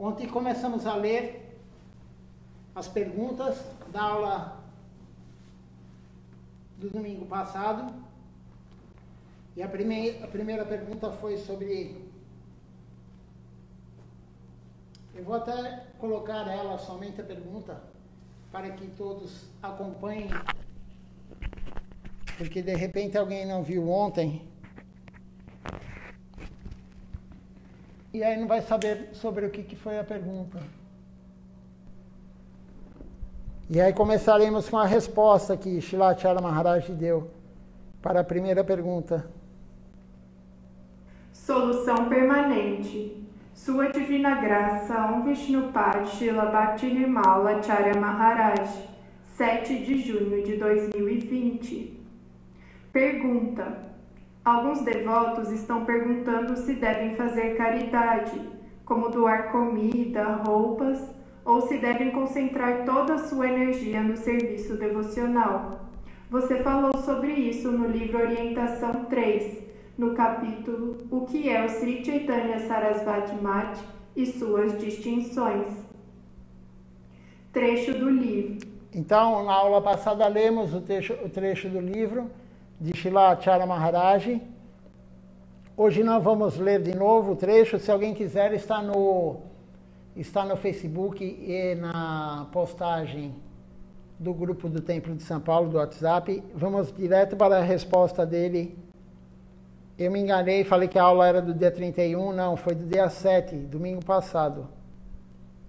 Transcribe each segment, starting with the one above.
Ontem começamos a ler as perguntas da aula do domingo passado. E a primeira pergunta foi sobre... Eu vou até colocar ela, somente a pergunta, para que todos acompanhem, porque de repente alguém não viu ontem. E aí não vai saber sobre o que foi a pergunta. E aí começaremos com a resposta que Shilacharya Maharaj deu para a primeira pergunta. Solução permanente. Sua Divina Graça, Om Vishnupad Srila Bhaktivinoda Acharya Maharaj, 7 de junho de 2020. Pergunta. Alguns devotos estão perguntando se devem fazer caridade, como doar comida, roupas, ou se devem concentrar toda a sua energia no serviço devocional. Você falou sobre isso no livro Orientação 3, no capítulo O que é o Sri Chaitanya Sarasvati Mati e suas distinções. Trecho do livro. Então, na aula passada lemos o trecho do livro de Shilacharya Maharaj. Hoje nós vamos ler de novo o trecho. Se alguém quiser, está no Facebook e na postagem do grupo do Templo de São Paulo, do WhatsApp. Vamos direto para a resposta dele. Eu me enganei, falei que a aula era do dia 31, não, foi do dia 7, domingo passado.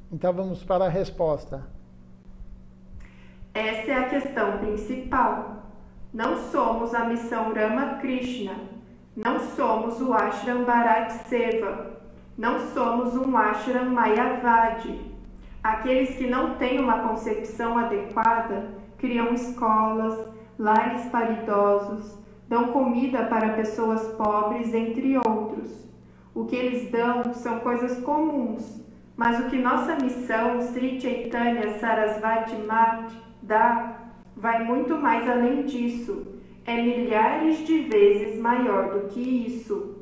Então vamos para a resposta. Essa é a questão principal. Não somos a missão Ramakrishna, não somos o Ashram Bharat Seva, não somos um Ashram Mayavadi. Aqueles que não têm uma concepção adequada criam escolas, lares para idosos, dão comida para pessoas pobres, entre outros. O que eles dão são coisas comuns, mas o que nossa missão Sri Chaitanya Sarasvati Mati dá vai muito mais além disso. É milhares de vezes maior do que isso.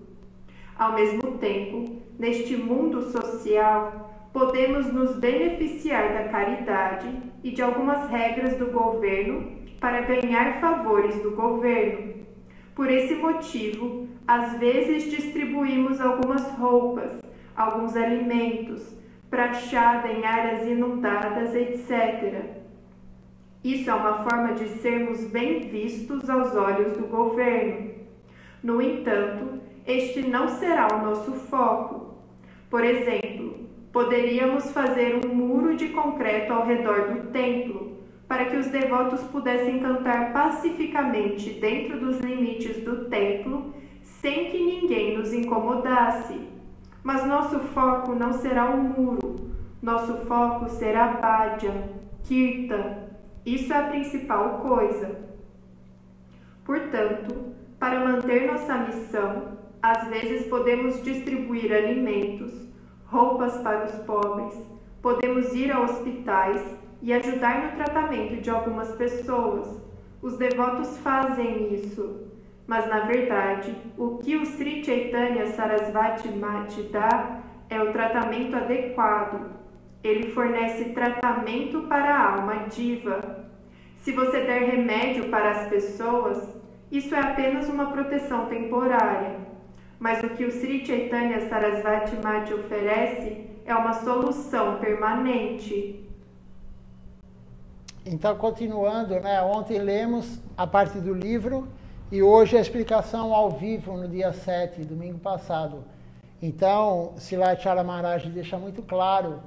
Ao mesmo tempo, neste mundo social, podemos nos beneficiar da caridade e de algumas regras do governo para ganhar favores do governo. Por esse motivo, às vezes distribuímos algumas roupas, alguns alimentos, prachada em áreas inundadas, etc. Isso é uma forma de sermos bem vistos aos olhos do governo. No entanto, este não será o nosso foco. Por exemplo, poderíamos fazer um muro de concreto ao redor do templo, para que os devotos pudessem cantar pacificamente dentro dos limites do templo, sem que ninguém nos incomodasse. Mas nosso foco não será o muro, nosso foco será bhajan, kirtan. Isso é a principal coisa. Portanto, para manter nossa missão, às vezes podemos distribuir alimentos, roupas para os pobres, podemos ir a hospitais e ajudar no tratamento de algumas pessoas. Os devotos fazem isso, mas na verdade, o que o Sri Chaitanya Sarasvati Mati dá é o tratamento adequado. Ele fornece tratamento para a alma diva. Se você der remédio para as pessoas, isso é apenas uma proteção temporária. Mas o que o Sri Chaitanya Sarasvati Mati oferece é uma solução permanente. Então, continuando, né? Ontem lemos a parte do livro e hoje a explicação ao vivo no dia 7, domingo passado. Então, Shilacharya Maharaj deixa muito claro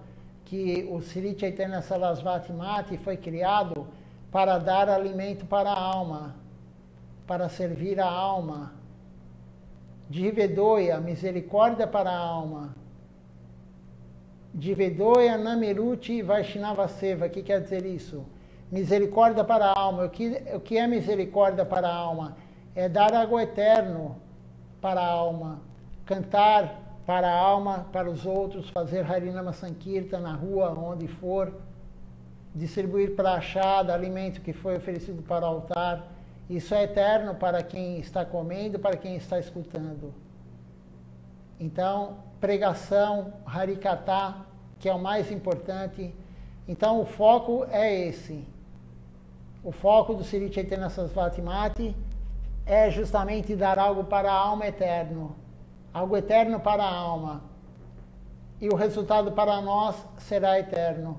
que o Sri Chaitanya Sarasvati Mati foi criado para dar alimento para a alma, para servir a alma. Jivedoya, misericórdia para a alma. Jivedoya Namiruti Vaishnava Seva. O que quer dizer isso? Misericórdia para a alma. O que é misericórdia para a alma? É dar algo eterno para a alma. Cantar para a alma, para os outros, fazer Harinama Sankirtan na rua, onde for. Distribuir prachada, alimento que foi oferecido para o altar. Isso é eterno para quem está comendo, para quem está escutando. Então, pregação, Harikatha, que é o mais importante. Então o foco é esse. O foco do Sri Chaitanya Sarasvati Mati é justamente dar algo para a alma eterno. Algo eterno para a alma. E o resultado para nós será eterno.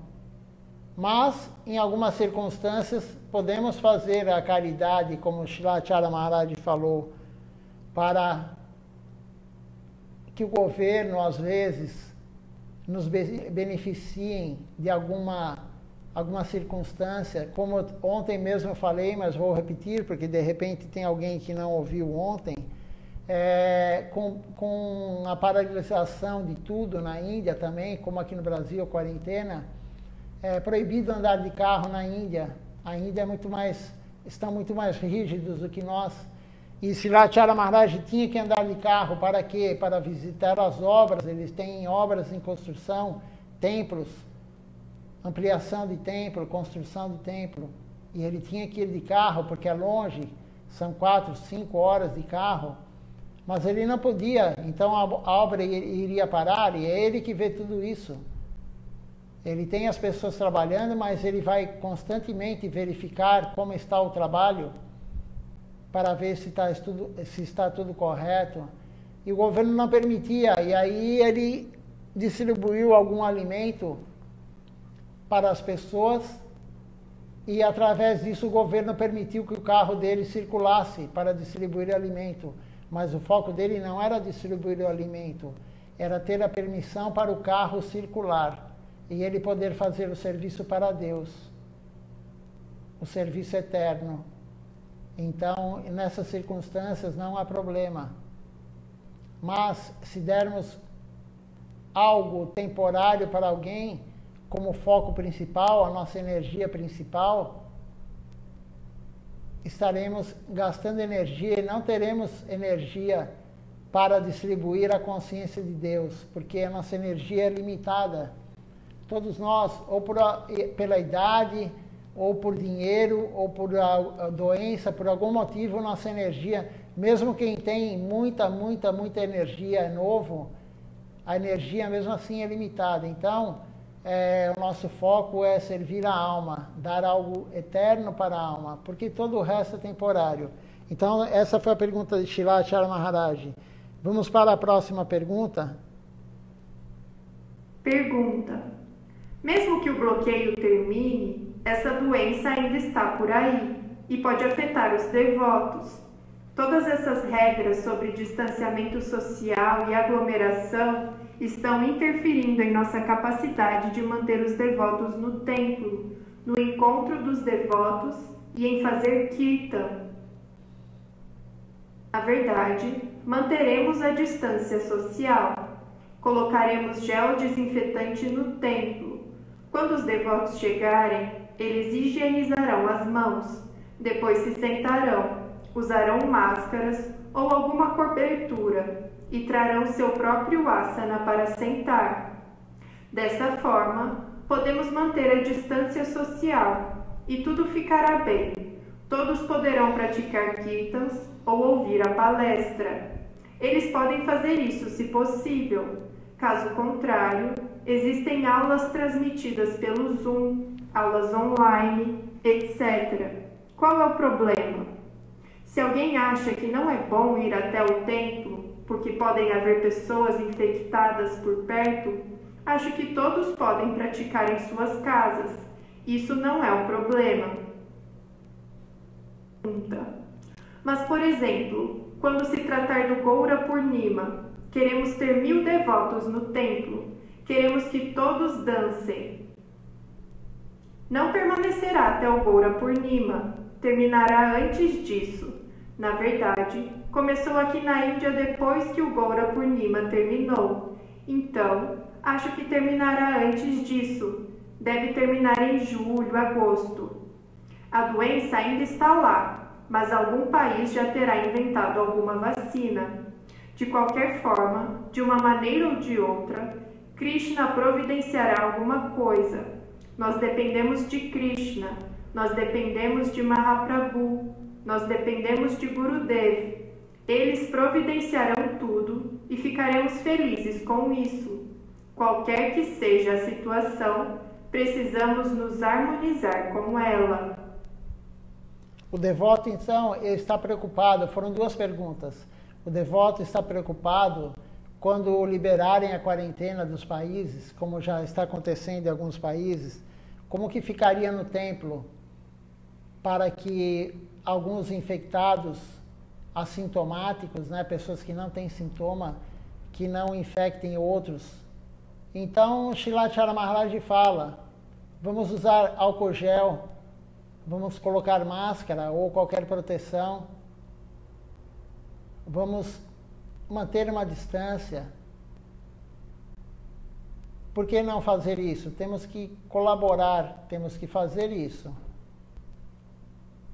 Mas, em algumas circunstâncias, podemos fazer a caridade, como Srila Acharya Maharaj falou, para que o governo, às vezes, nos beneficiem de alguma circunstância. Como ontem mesmo eu falei, mas vou repetir, porque de repente tem alguém que não ouviu ontem, com a paralisação de tudo na Índia também, como aqui no Brasil, quarentena, é proibido andar de carro na Índia. A Índia estão muito mais rígidos do que nós. E Srila Acharya Maharaj tinha que andar de carro para quê? Para visitar as obras. Eles têm obras em construção, templos, ampliação de templo, construção de templo. E ele tinha que ir de carro porque é longe, são 4, 5 horas de carro. Mas ele não podia, então a obra iria parar e é ele que vê tudo isso. Ele tem as pessoas trabalhando, mas ele vai constantemente verificar como está o trabalho para ver se está tudo correto. E o governo não permitia, e aí ele distribuiu algum alimento para as pessoas e através disso o governo permitiu que o carro dele circulasse para distribuir alimento. Mas o foco dele não era distribuir o alimento, era ter a permissão para o carro circular e ele poder fazer o serviço para Deus, o serviço eterno. Então, nessas circunstâncias não há problema. Mas se dermos algo temporário para alguém, como foco principal, a nossa energia principal, estaremos gastando energia e não teremos energia para distribuir a consciência de Deus, porque a nossa energia é limitada. Todos nós, ou pela idade, ou por dinheiro, ou por doença, por algum motivo, nossa energia, mesmo quem tem muita energia novo, a energia mesmo assim é limitada. Então, o nosso foco é servir a alma, dar algo eterno para a alma, porque todo o resto é temporário. Então, essa foi a pergunta de Srila Acharya Maharaj. Vamos para a próxima pergunta. Pergunta: mesmo que o bloqueio termine, essa doença ainda está por aí e pode afetar os devotos. Todas essas regras sobre distanciamento social e aglomeração estão interferindo em nossa capacidade de manter os devotos no templo, no encontro dos devotos e em fazer kirtan. Na verdade, manteremos a distância social. Colocaremos gel desinfetante no templo. Quando os devotos chegarem, eles higienizarão as mãos, depois se sentarão, usarão máscaras ou alguma cobertura e trarão seu próprio asana para sentar. Dessa forma, podemos manter a distância social e tudo ficará bem. Todos poderão praticar kirtans ou ouvir a palestra. Eles podem fazer isso se possível. Caso contrário, existem aulas transmitidas pelo Zoom, aulas online, etc. Qual é o problema? Se alguém acha que não é bom ir até o templo, porque podem haver pessoas infectadas por perto, acho que todos podem praticar em suas casas. Isso não é um problema. Mas, por exemplo, quando se tratar do Goura Purnima, queremos ter 1000 devotos no templo, queremos que todos dancem. Não permanecerá até o Goura Purnima, terminará antes disso. Na verdade, começou aqui na Índia depois que o Goura Purnima terminou. Então, acho que terminará antes disso. Deve terminar em julho, agosto. A doença ainda está lá, mas algum país já terá inventado alguma vacina. De qualquer forma, de uma maneira ou de outra, Krishna providenciará alguma coisa. Nós dependemos de Krishna, nós dependemos de Mahaprabhu, nós dependemos de Gurudev. Eles providenciarão tudo e ficaremos felizes com isso. Qualquer que seja a situação, precisamos nos harmonizar com ela. O devoto, então, está preocupado. Foram duas perguntas. O devoto está preocupado quando liberarem a quarentena dos países, como já está acontecendo em alguns países, como que ficaria no templo para que alguns infectados assintomáticos, né, pessoas que não têm sintoma, que não infectem outros. Então, Srilacharya Maharaj fala, vamos usar álcool gel, vamos colocar máscara ou qualquer proteção, vamos manter uma distância. Por que não fazer isso? Temos que colaborar, temos que fazer isso.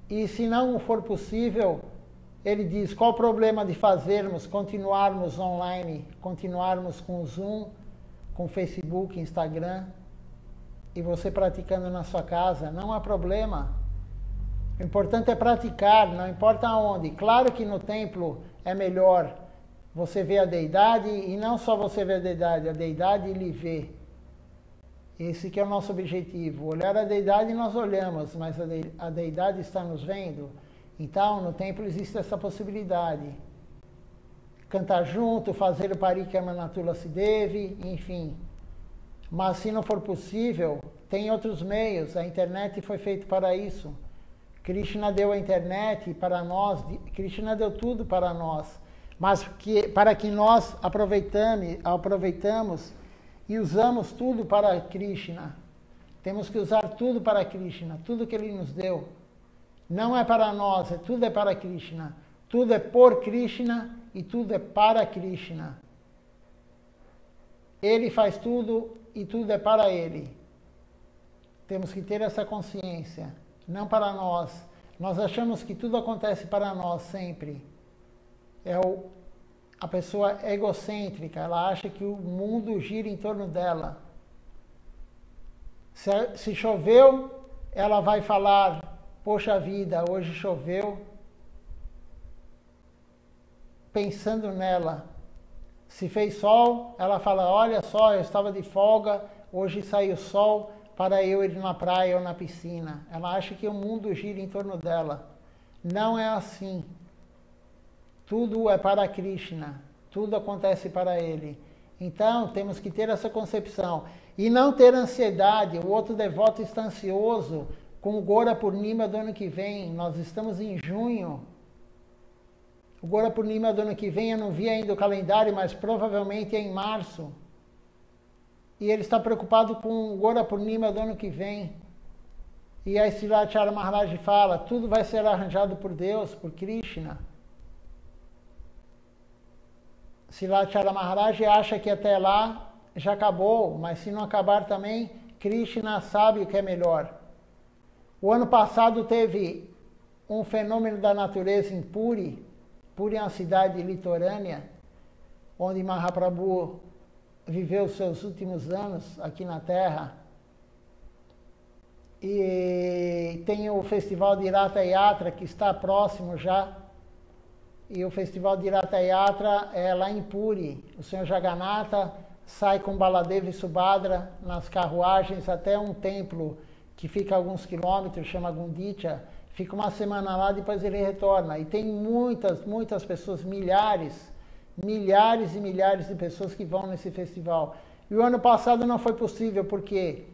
E se não for possível, ele diz, qual o problema de continuarmos online, continuarmos com o Zoom, com Facebook, Instagram, e você praticando na sua casa, não há problema. O importante é praticar, não importa onde. Claro que no templo é melhor você ver a deidade, e não só você ver a deidade lhe vê. Esse que é o nosso objetivo. Olhar a deidade nós olhamos, mas a deidade está nos vendo. Então, no templo existe essa possibilidade. Cantar junto, fazer o Parikrama Tulasidevi, enfim. Mas se não for possível, tem outros meios. A internet foi feita para isso. Krishna deu a internet para nós, Krishna deu tudo para nós. Mas para que nós aproveitamos e usamos tudo para Krishna. Temos que usar tudo para Krishna, tudo que Ele nos deu. Não é para nós, tudo é para Krishna. Tudo é por Krishna e tudo é para Krishna. Ele faz tudo e tudo é para Ele. Temos que ter essa consciência, não para nós. Nós achamos que tudo acontece para nós sempre. A pessoa egocêntrica, ela acha que o mundo gira em torno dela. Se choveu, ela vai falar, poxa vida, hoje choveu, pensando nela. Se fez sol, ela fala, olha só, eu estava de folga, hoje saiu sol para eu ir na praia ou na piscina. Ela acha que o mundo gira em torno dela. Não é assim. Tudo é para Krishna, tudo acontece para Ele. Então, temos que ter essa concepção. E não ter ansiedade. O outro devoto está ansioso com o Gora Purnima do ano que vem. Nós estamos em junho. O Gora Purnima do ano que vem, eu não vi ainda o calendário, mas provavelmente é em março. E ele está preocupado com o Gora Purnima do ano que vem. E aí Srilacharya Maharaj fala, tudo vai ser arranjado por Deus, por Krishna. Srilacharya Maharaj acha que até lá já acabou, mas se não acabar também, Krishna sabe o que é melhor. O ano passado teve um fenômeno da natureza em Puri. Puri é uma cidade litorânea, onde Mahaprabhu viveu os seus últimos anos aqui na Terra. E tem o Festival de Ratha Yatra, que está próximo já. E o Festival de Ratha Yatra é lá em Puri. O Senhor Jagannatha sai com Baladeva e Subhadra nas carruagens até um templo que fica a alguns quilômetros, chama Gundicha. Fica uma semana lá, depois ele retorna. E tem muitas pessoas, milhares e milhares de pessoas que vão nesse festival. E o ano passado não foi possível, porque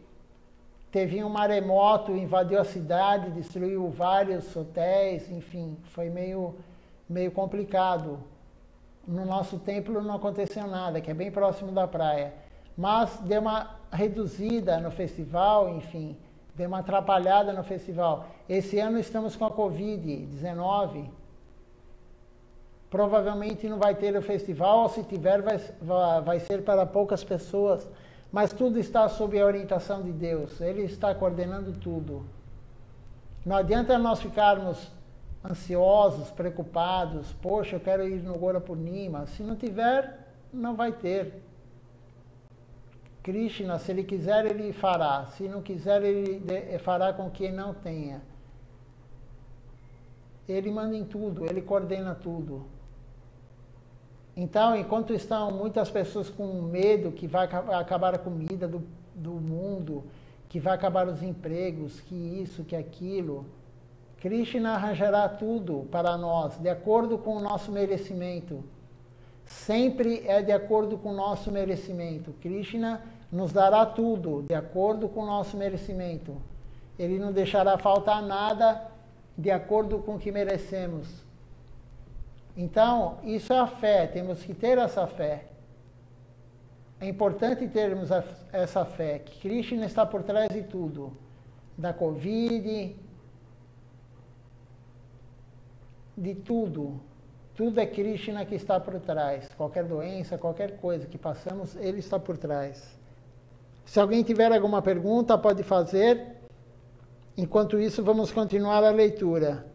teve um maremoto, invadiu a cidade, destruiu vários hotéis, enfim, foi meio complicado. No nosso templo não aconteceu nada, que é bem próximo da praia. Mas deu uma reduzida no festival, enfim, deu uma atrapalhada no festival. Esse ano estamos com a Covid-19. Provavelmente não vai ter o festival, ou se tiver vai ser para poucas pessoas. Mas tudo está sob a orientação de Deus. Ele está coordenando tudo. Não adianta nós ficarmos ansiosos, preocupados. Poxa, eu quero ir no Gora Purnima. Se não tiver, não vai ter. Krishna, se ele quiser, ele fará. Se não quiser, ele fará com que não tenha. Ele manda em tudo, ele coordena tudo. Então, enquanto estão muitas pessoas com medo que vai acabar a comida do mundo, que vai acabar os empregos, que isso, que aquilo, Krishna arranjará tudo para nós, de acordo com o nosso merecimento. Sempre é de acordo com o nosso merecimento. Krishna nos dará tudo, de acordo com o nosso merecimento. Ele não deixará faltar nada de acordo com o que merecemos. Então, isso é a fé, temos que ter essa fé. É importante termos essa fé, que Krishna está por trás de tudo. Da Covid, de tudo. Tudo é Krishna que está por trás. Qualquer doença, qualquer coisa que passamos, ele está por trás. Se alguém tiver alguma pergunta, pode fazer. Enquanto isso, vamos continuar a leitura.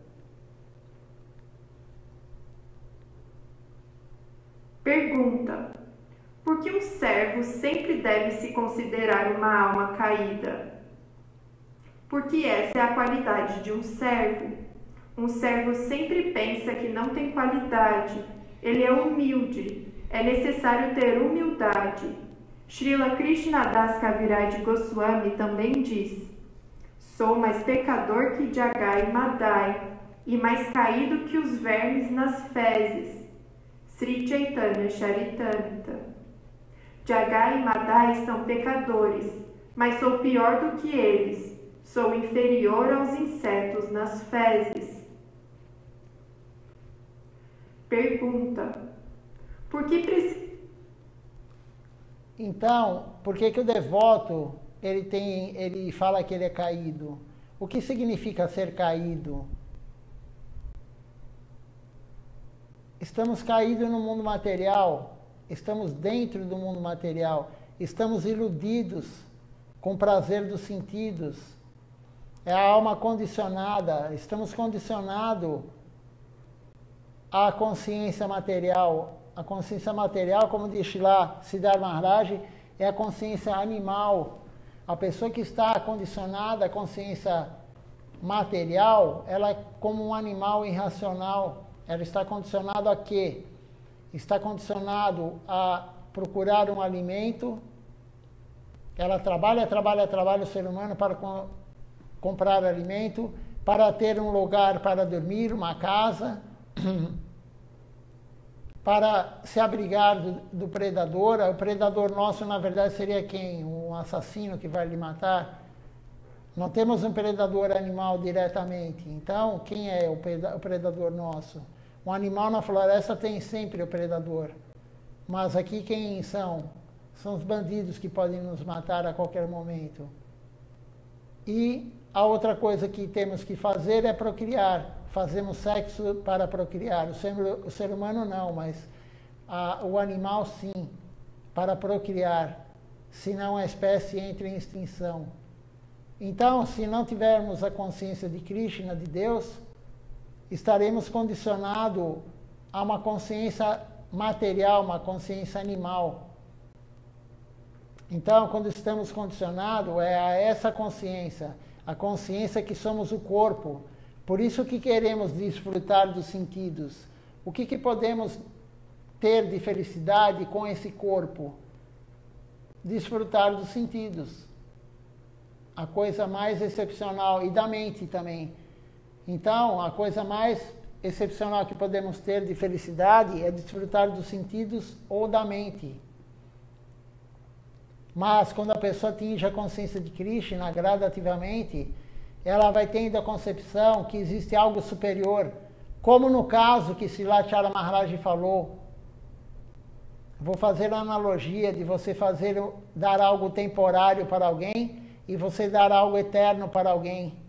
Pergunta: por que um servo sempre deve se considerar uma alma caída? Porque essa é a qualidade de um servo. Um servo sempre pensa que não tem qualidade. Ele é humilde. É necessário ter humildade. Srila Krishnadas Kaviraj Goswami também diz: sou mais pecador que Jagai Madai e mais caído que os vermes nas fezes. Sri Chaitanya Charitamrita. Jagai e Madai são pecadores, mas sou pior do que eles. Sou inferior aos insetos nas fezes. Pergunta: Então, por que o devoto ele fala que ele é caído? O que significa ser caído? Estamos caídos no mundo material, estamos dentro do mundo material, estamos iludidos com o prazer dos sentidos. É a alma condicionada, estamos condicionados à consciência material. A consciência material, como diz lá Siddhartha Maharaj, é a consciência animal. A pessoa que está condicionada à consciência material, ela é como um animal irracional. Ela está condicionada a quê? Está condicionado a procurar um alimento. Ela trabalha o ser humano para comprar alimento, para ter um lugar para dormir, uma casa, para se abrigar do predador. O predador nosso, na verdade, seria quem? Um assassino que vai lhe matar? Não temos um predador animal diretamente. Então, quem é o predador nosso? Um animal na floresta tem sempre o predador. Mas aqui quem são? São os bandidos que podem nos matar a qualquer momento. E a outra coisa que temos que fazer é procriar. Fazemos sexo para procriar. O ser humano não, mas o animal sim, para procriar. Senão a espécie entra em extinção. Então, se não tivermos a consciência de Krishna, de Deus, estaremos condicionados a uma consciência material, uma consciência animal. Então, quando estamos condicionados, é a essa consciência, a consciência que somos o corpo. Por isso que queremos desfrutar dos sentidos. O que podemos ter de felicidade com esse corpo? Desfrutar dos sentidos. A coisa mais excepcional, e da mente também. Então, a coisa mais excepcional que podemos ter de felicidade é desfrutar dos sentidos ou da mente. Mas, quando a pessoa atinge a consciência de Krishna gradativamente, ela vai tendo a concepção que existe algo superior, como no caso que Srila Chaitanya Maharaj falou. Vou fazer a analogia de você dar algo temporário para alguém e você dar algo eterno para alguém.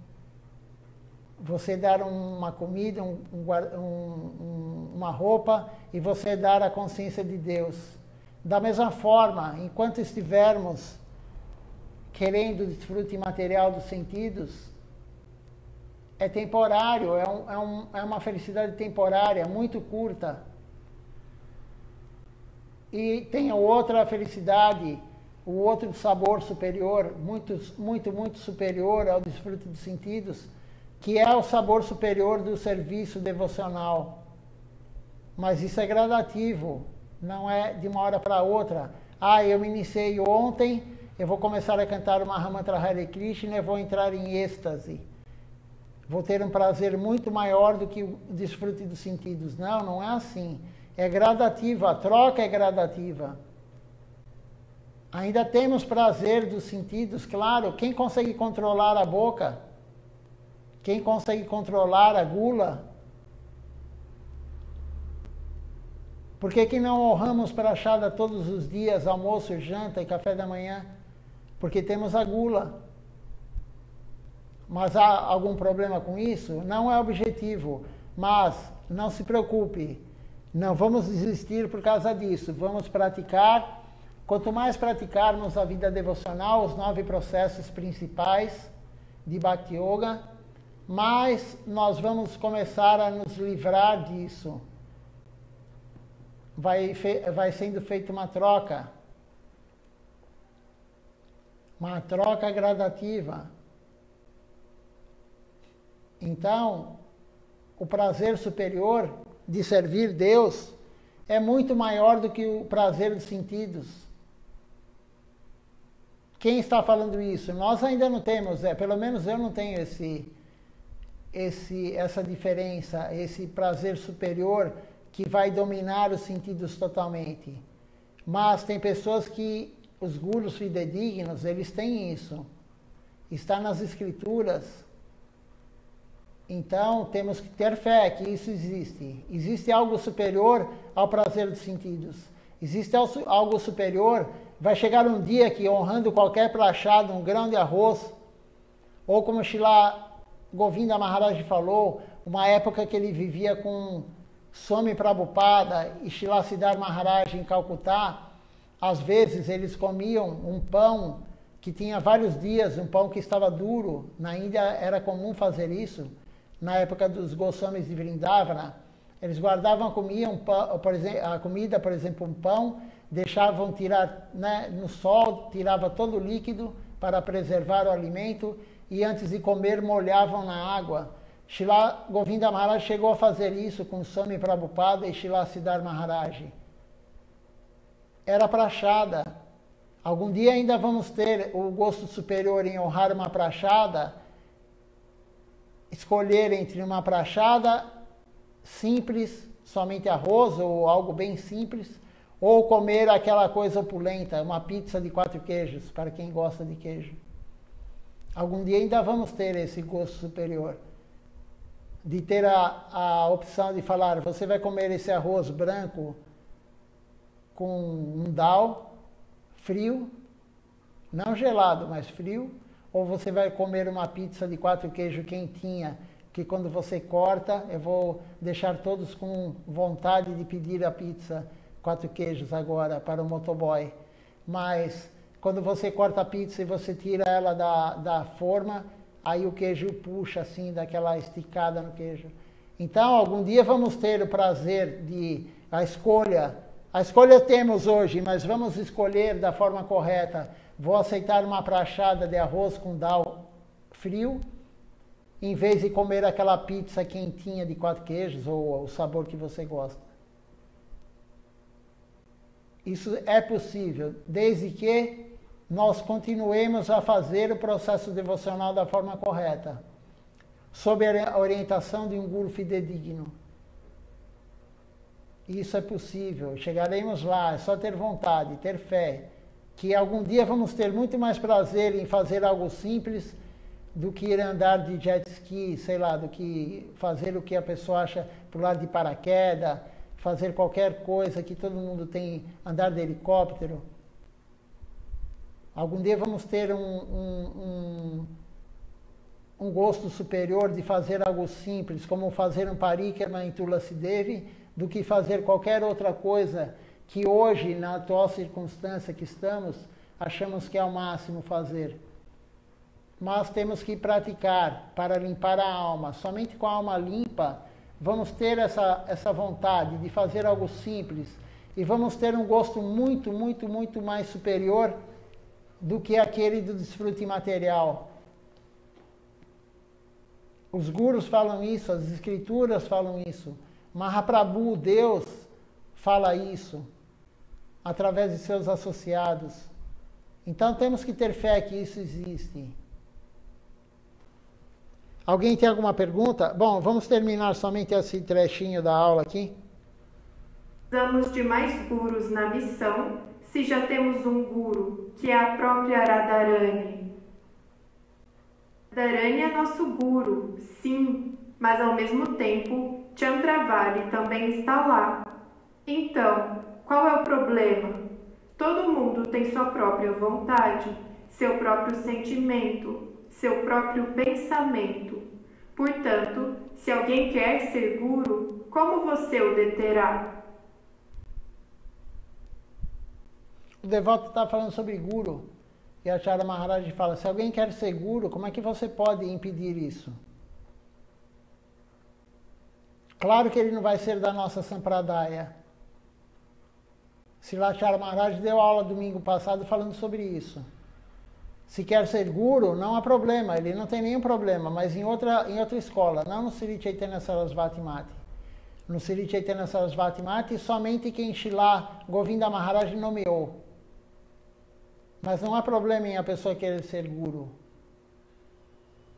Você dar uma comida, uma roupa e você dar a consciência de Deus. Da mesma forma, enquanto estivermos querendo desfrute material dos sentidos, é temporário, é uma felicidade temporária, muito curta. E tem outra felicidade, o outro sabor superior, muito superior ao desfrute dos sentidos, que é o sabor superior do serviço devocional. Mas isso é gradativo. Não é de uma hora para outra. Eu me iniciei ontem, eu vou começar a cantar o Mahamantra Hare Krishna e vou entrar em êxtase. Vou ter um prazer muito maior do que o desfrute dos sentidos. Não, não é assim. É gradativo, a troca é gradativa. Ainda temos prazer dos sentidos, claro. Quem consegue controlar a boca? Quem consegue controlar a gula? Por que não honramos prachada todos os dias, almoço, janta e café da manhã? Porque temos a gula. Mas há algum problema com isso? Não é objetivo. Mas não se preocupe. Não vamos desistir por causa disso. Vamos praticar. Quanto mais praticarmos a vida devocional, os 9 processos principais de Bhakti Yoga, mais nós vamos começar a nos livrar disso. Vai sendo feita uma troca gradativa. Então, o prazer superior de servir Deus é muito maior do que o prazer dos sentidos. Quem está falando isso? Nós ainda não temos, pelo menos eu não tenho essa diferença, esse prazer superior que vai dominar os sentidos totalmente. Mas tem pessoas que, os gurus fidedignos, eles têm isso. Está nas escrituras. Então, temos que ter fé que isso existe. Existe algo superior ao prazer dos sentidos. Existe algo superior. Vai chegar um dia que, honrando qualquer prachada, um grão de arroz, ou como Srila Govinda Maharaj falou, uma época que ele vivia com Swami Prabhupada e Srila Siddhar Maharaj em Calcutá, às vezes eles comiam um pão que tinha vários dias, um pão que estava duro. Na Índia era comum fazer isso. Na época dos Goswamis de Vrindavana, eles guardavam a comida, por exemplo, um pão, deixavam tirar no sol, tirava todo o líquido para preservar o alimento e antes de comer molhavam na água. Srila Govinda Maharaj chegou a fazer isso com Swami Prabhupada e Srila Siddhar Maharaj. Era prachada. Algum dia ainda vamos ter o gosto superior em honrar uma prachada, escolher entre uma prachada simples, somente arroz ou algo bem simples, ou comer aquela coisa opulenta, uma pizza de 4 queijos, para quem gosta de queijo. Algum dia ainda vamos ter esse gosto superior. De ter a opção de falar, você vai comer esse arroz branco com um dal frio, não gelado, mas frio, ou você vai comer uma pizza de 4 queijos quentinha, que quando você corta, eu vou deixar todos com vontade de pedir a pizza 4 queijos agora para o motoboy. Mas quando você corta a pizza e você tira ela da forma, aí o queijo puxa assim, daquela esticada no queijo. Então, algum dia vamos ter o prazer de a escolha. A escolha temos hoje, mas vamos escolher da forma correta. Vou aceitar uma prachada de arroz com dal frio, em vez de comer aquela pizza quentinha de 4 queijos, ou o sabor que você gosta. Isso é possível, desde que nós continuemos a fazer o processo devocional da forma correta, sob a orientação de um guru fidedigno. Isso é possível, chegaremos lá, é só ter vontade, ter fé, que algum dia vamos ter muito mais prazer em fazer algo simples do que ir andar de jet ski, sei lá, do que fazer o que a pessoa acha, pular de paraquedas, fazer qualquer coisa que todo mundo tem, andar de helicóptero. Algum dia vamos ter um gosto superior de fazer algo simples, como fazer um parikrama em Tulasi Devi, do que fazer qualquer outra coisa que hoje, na atual circunstância que estamos, achamos que é o máximo fazer. Mas temos que praticar para limpar a alma. Somente com a alma limpa vamos ter essa vontade de fazer algo simples e vamos ter um gosto muito, muito, muito mais superior do que aquele do desfrute material. Os gurus falam isso, as escrituras falam isso. Mahaprabhu, Deus, fala isso. através de seus associados. Então temos que ter fé que isso existe. Alguém tem alguma pergunta? Bom, vamos terminar somente esse trechinho da aula aqui. Precisamos de mais gurus na missão, se já temos um guru, que é a própria Radharani. Radharani é nosso guru, sim, mas ao mesmo tempo, Chandravali também está lá. Então, qual é o problema? Todo mundo tem sua própria vontade, seu próprio sentimento, seu próprio pensamento. Portanto, se alguém quer ser guru, como você o deterá? O devoto está falando sobre guru. E a Acharya Maharaj fala, se alguém quer ser guru, como é que você pode impedir isso? Claro que ele não vai ser da nossa Sampradaya. Srila Acharya Maharaj deu aula domingo passado falando sobre isso. Se quer ser guru, não há problema, ele não tem nenhum problema, mas em outra escola, não no Sri Chaitanya Sarasvati Mati. No Sri Chaitanya Sarasvati Mati, somente quem Srila Govinda Maharaj nomeou. Mas não há problema em a pessoa querer ser guru.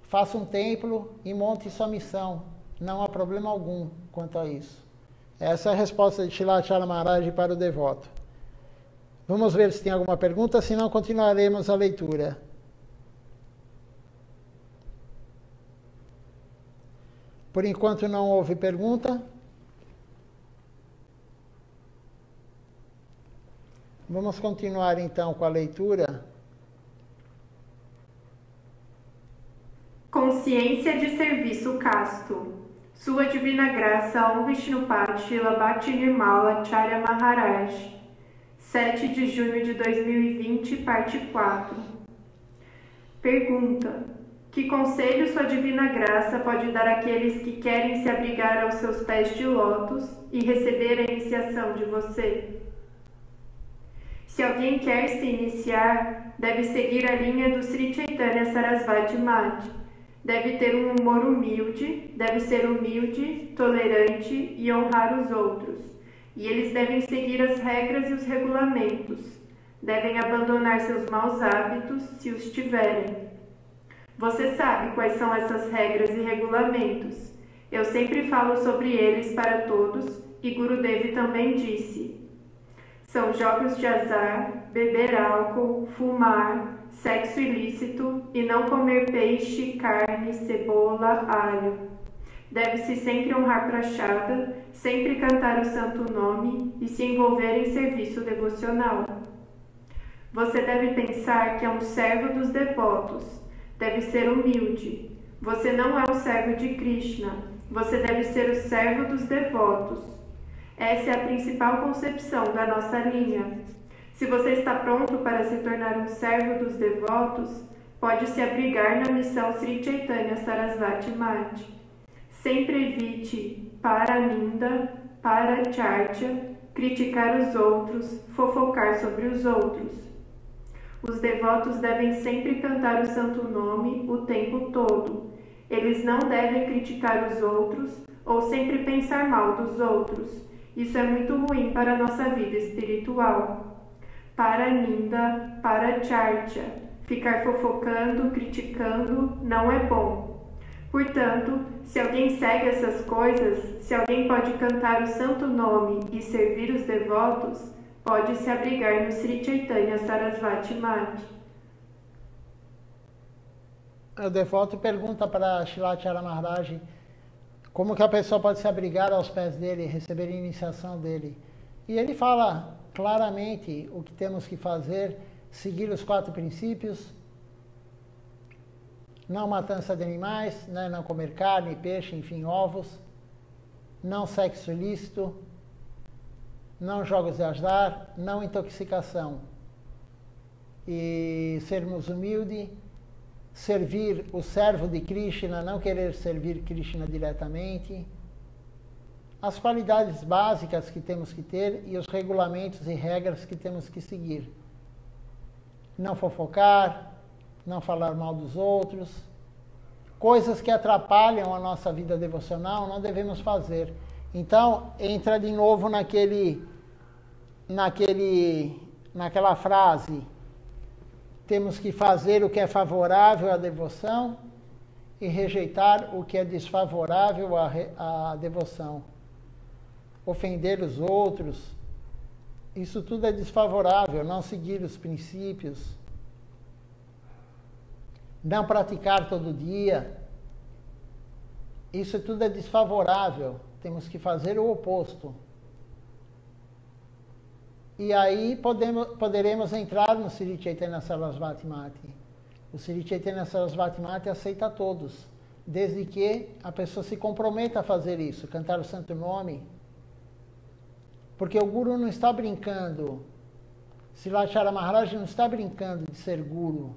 Faça um templo e monte sua missão. Não há problema algum quanto a isso. Essa é a resposta de Srila Acharya Maharaj para o devoto. Vamos ver se tem alguma pergunta, senão continuaremos a leitura. Por enquanto não houve pergunta. Vamos continuar então com a leitura. Consciência de serviço casto. Sua Divina Graça Om Vishnupad Srila Bhakti Nirmala Acharya Maharaj. 7 de junho de 2020, parte 4. Pergunta: que conselho Sua Divina Graça pode dar àqueles que querem se abrigar aos seus pés de lótus e receber a iniciação de você? Se alguém quer se iniciar, deve seguir a linha do Sri Chaitanya Sarasvati Mati. Deve ter um humor humilde, deve ser humilde, tolerante e honrar os outros. E eles devem seguir as regras e os regulamentos. Devem abandonar seus maus hábitos, se os tiverem. Você sabe quais são essas regras e regulamentos. Eu sempre falo sobre eles para todos, e Gurudev também disse. São jogos de azar, beber álcool, fumar, sexo ilícito e não comer peixe, carne, cebola, alho. Deve-se sempre honrar prachada, sempre cantar o santo nome e se envolver em serviço devocional. Você deve pensar que é um servo dos devotos. Deve ser humilde. Você não é o servo de Krishna. Você deve ser o servo dos devotos. Essa é a principal concepção da nossa linha. Se você está pronto para se tornar um servo dos devotos, pode se abrigar na missão Sri Chaitanya Sarasvati Mati. Sempre evite paraninda, paracharcha, criticar os outros, fofocar sobre os outros. Os devotos devem sempre cantar o santo nome o tempo todo. Eles não devem criticar os outros ou sempre pensar mal dos outros. Isso é muito ruim para a nossa vida espiritual. Paraninda, paracharcha, ficar fofocando, criticando, não é bom. Portanto, se alguém segue essas coisas, se alguém pode cantar o santo nome e servir os devotos, pode se abrigar no Sri Chaitanya Sarasvati Mati. O devoto pergunta para Srila Acharya Maharaj como que a pessoa pode se abrigar aos pés dele, receber a iniciação dele. E ele fala claramente o que temos que fazer, seguir os 4 princípios, não matança de animais, né, não comer carne, peixe, enfim, ovos, não sexo ilícito, não jogos de azar, não intoxicação. E sermos humildes, servir o servo de Krishna, não querer servir Krishna diretamente. As qualidades básicas que temos que ter e os regulamentos e regras que temos que seguir. Não fofocar, não falar mal dos outros. Coisas que atrapalham a nossa vida devocional não devemos fazer. Então, entra de novo naquela frase, temos que fazer o que é favorável à devoção e rejeitar o que é desfavorável à devoção. Ofender os outros, isso tudo é desfavorável. Não seguir os princípios, não praticar todo dia, isso tudo é desfavorável. Temos que fazer o oposto. E aí poderemos entrar no Sri Chaitanya Sarasvati Mati. O Sri Chaitanya Sarasvati Mati aceita todos, desde que a pessoa se comprometa a fazer isso, cantar o Santo Nome. Porque o Guru não está brincando, Srilacharya Maharaj não está brincando de ser Guru.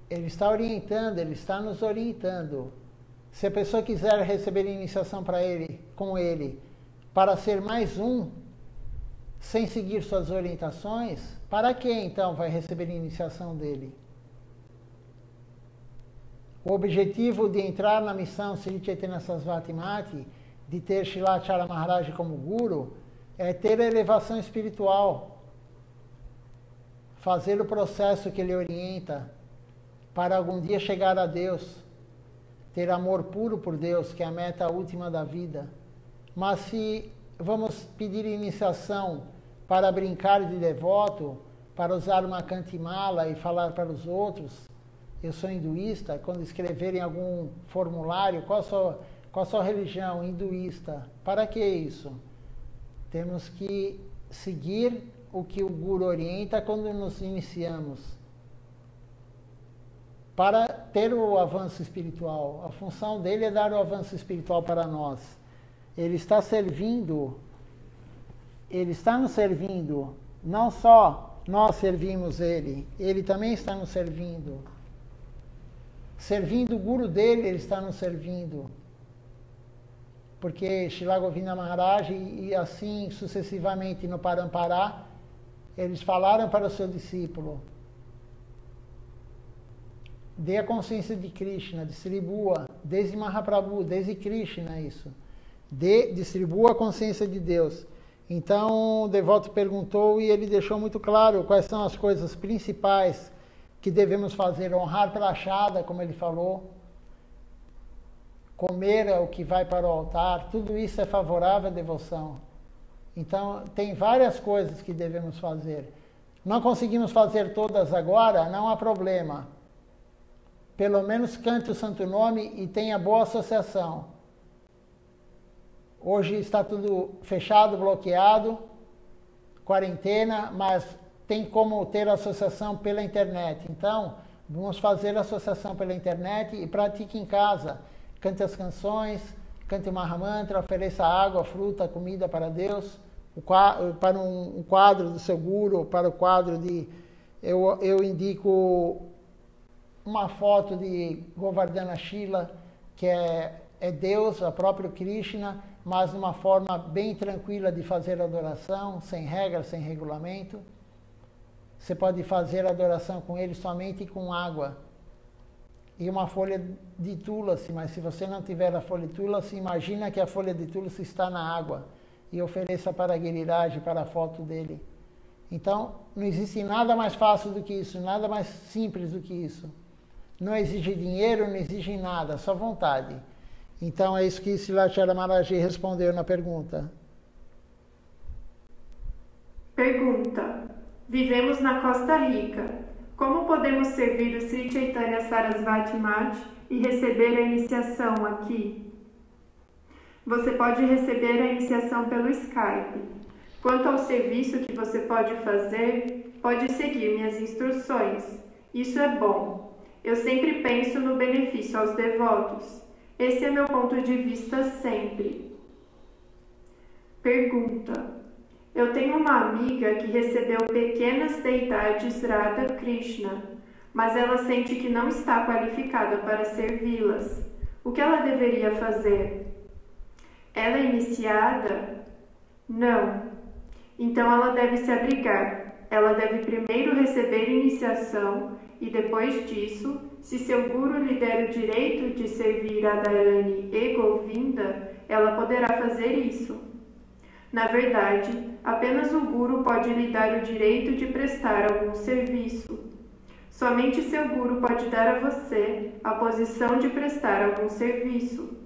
Ele está orientando, ele está nos orientando. Se a pessoa quiser receber iniciação com ele, para ser mais um, sem seguir suas orientações, para que então vai receber iniciação dele? O objetivo de entrar na missão Sri Chaitanya Sarasvati Mati, de ter Srilacharya Maharaj como Guru, é ter a elevação espiritual, fazer o processo que ele orienta, para algum dia chegar a Deus, ter amor puro por Deus, que é a meta última da vida. Mas se vamos pedir iniciação para brincar de devoto, para usar uma cantimala e falar para os outros, eu sou hinduísta, quando escreverem algum formulário, qual a sua religião? Hinduísta. Para que isso? Temos que seguir o que o Guru orienta quando nos iniciamos, para ter o avanço espiritual. A função dele é dar o avanço espiritual para nós. Ele está servindo, ele está nos servindo, não só nós servimos ele, ele também está nos servindo. Servindo o Guru dele, ele está nos servindo. Porque Srila Govinda Maharaj e assim sucessivamente no Parampará, eles falaram para o seu discípulo: dê a consciência de Krishna, distribua, desde Mahaprabhu, desde Krishna isso. Distribua a consciência de Deus. Então o devoto perguntou e ele deixou muito claro quais são as coisas principais que devemos fazer. Honrar Prashada, como ele falou, comer o que vai para o altar, tudo isso é favorável à devoção. Então tem várias coisas que devemos fazer. Não conseguimos fazer todas agora, não há problema. Pelo menos cante o Santo Nome e tenha boa associação. Hoje está tudo fechado, bloqueado, quarentena, mas tem como ter associação pela internet. Então, vamos fazer associação pela internet e pratique em casa. Cante as canções, cante o Mahamantra, ofereça água, fruta, comida para Deus, para um quadro do seu Guru, para o quadro de... Eu indico uma foto de Govardhana Shila, que é Deus, o próprio Krishna, mas de uma forma bem tranquila de fazer adoração, sem regra, sem regulamento. Você pode fazer adoração com ele somente com água e uma folha de tulasi, mas se você não tiver a folha de tulasi, imagina que a folha de tulasi está na água e ofereça para Giriraj, para a foto dele. Então, não existe nada mais fácil do que isso, nada mais simples do que isso. Não exige dinheiro, não exige nada, só vontade. Então, é isso que Srilacharya Maharaj respondeu na pergunta. Pergunta. Vivemos na Costa Rica. Como podemos servir o Sri Chaitanya Sarasvati Mati e receber a iniciação aqui? Você pode receber a iniciação pelo Skype. Quanto ao serviço que você pode fazer, pode seguir minhas instruções. Isso é bom. Eu sempre penso no benefício aos devotos. Esse é meu ponto de vista sempre. Pergunta. Eu tenho uma amiga que recebeu pequenas deidades Radha Krishna, mas ela sente que não está qualificada para servi-las. O que ela deveria fazer? Ela é iniciada? Não. Então ela deve se abrigar. Ela deve primeiro receber iniciação e depois disso, se seu Guru lhe der o direito de servir Radharani e Govinda, ela poderá fazer isso. Na verdade, apenas o Guru pode lhe dar o direito de prestar algum serviço. Somente seu Guru pode dar a você a posição de prestar algum serviço.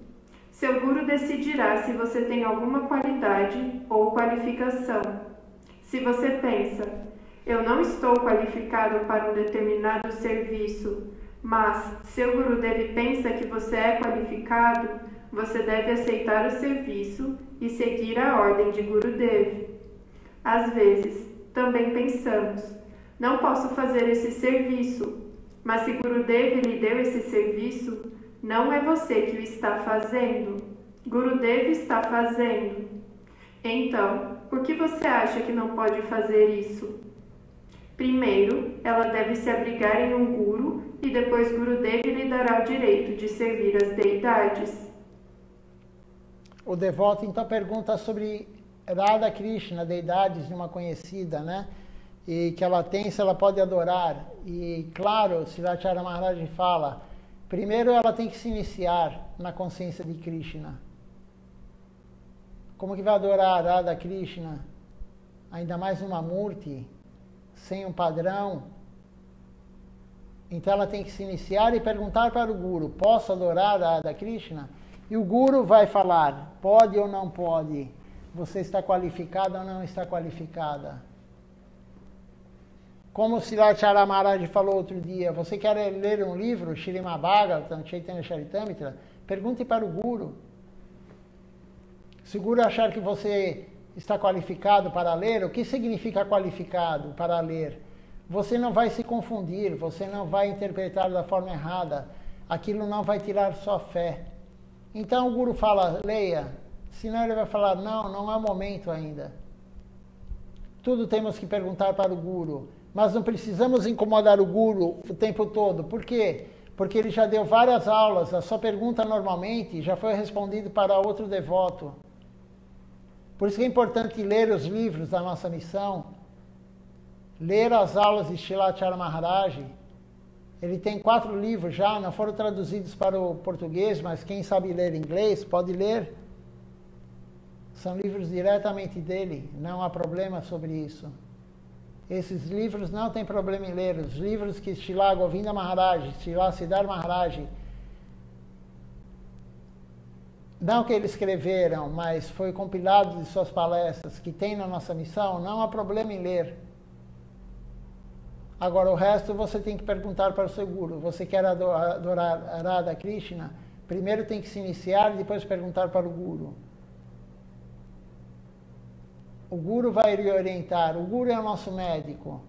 Seu Guru decidirá se você tem alguma qualidade ou qualificação. Se você pensa, eu não estou qualificado para um determinado serviço, mas seu Gurudev pensa que você é qualificado, você deve aceitar o serviço e seguir a ordem de Gurudev. Às vezes, também pensamos, não posso fazer esse serviço, mas se Gurudev lhe deu esse serviço, não é você que o está fazendo, Gurudev está fazendo. Então, por que você acha que não pode fazer isso? Primeiro, ela deve se abrigar em um Guru e depois Gurudev lhe dará o direito de servir as deidades. O devoto então pergunta sobre Radha Krishna, deidades de uma conhecida, né? E que ela tem, se ela pode adorar. E claro, Srivacharya Maharaj fala, primeiro ela tem que se iniciar na consciência de Krishna. Como que vai adorar Radha Krishna? Ainda mais uma Murti, sem um padrão. Então ela tem que se iniciar e perguntar para o Guru, posso adorar Radha Krishna? E o Guru vai falar, pode ou não pode? Você está qualificada ou não está qualificada? Como o Srivacharya Maharaj falou outro dia, você quer ler um livro, Śrīmad Bhagavatam, Chaitanya Charitamrita? Pergunte para o Guru. Se o Guru achar que você está qualificado para ler, o que significa qualificado para ler? Você não vai se confundir, você não vai interpretar da forma errada, aquilo não vai tirar sua fé. Então o Guru fala, leia, senão ele vai falar, não é o momento ainda. Tudo temos que perguntar para o Guru, mas não precisamos incomodar o Guru o tempo todo. Por quê? Porque ele já deu várias aulas, a sua pergunta normalmente já foi respondida para outro devoto. Por isso que é importante ler os livros da nossa missão, ler as aulas de Srivacharya Maharaj. Ele tem 4 livros já, não foram traduzidos para o português, mas quem sabe ler inglês pode ler. São livros diretamente dele, não há problema sobre isso. Esses livros não tem problema em ler. Os livros que Srila Govinda Maharaj, Srila Siddhar Maharaj, não que eles escreveram, mas foi compilado de suas palestras, que tem na nossa missão, não há problema em ler. Agora, o resto você tem que perguntar para o seu Guru. Você quer adorar Radha Krishna? Primeiro tem que se iniciar e depois perguntar para o Guru. O Guru vai lhe orientar. O Guru é o nosso médico.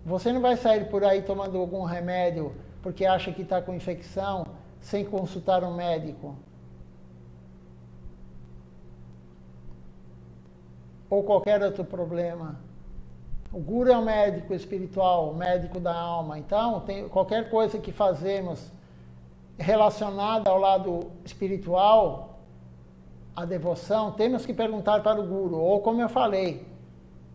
Você não vai sair por aí tomando algum remédio porque acha que está com infecção sem consultar um médico. Ou qualquer outro problema. O Guru é um médico espiritual, o médico da alma. Então, qualquer coisa que fazemos relacionada ao lado espiritual, a devoção, temos que perguntar para o Guru. Ou como eu falei,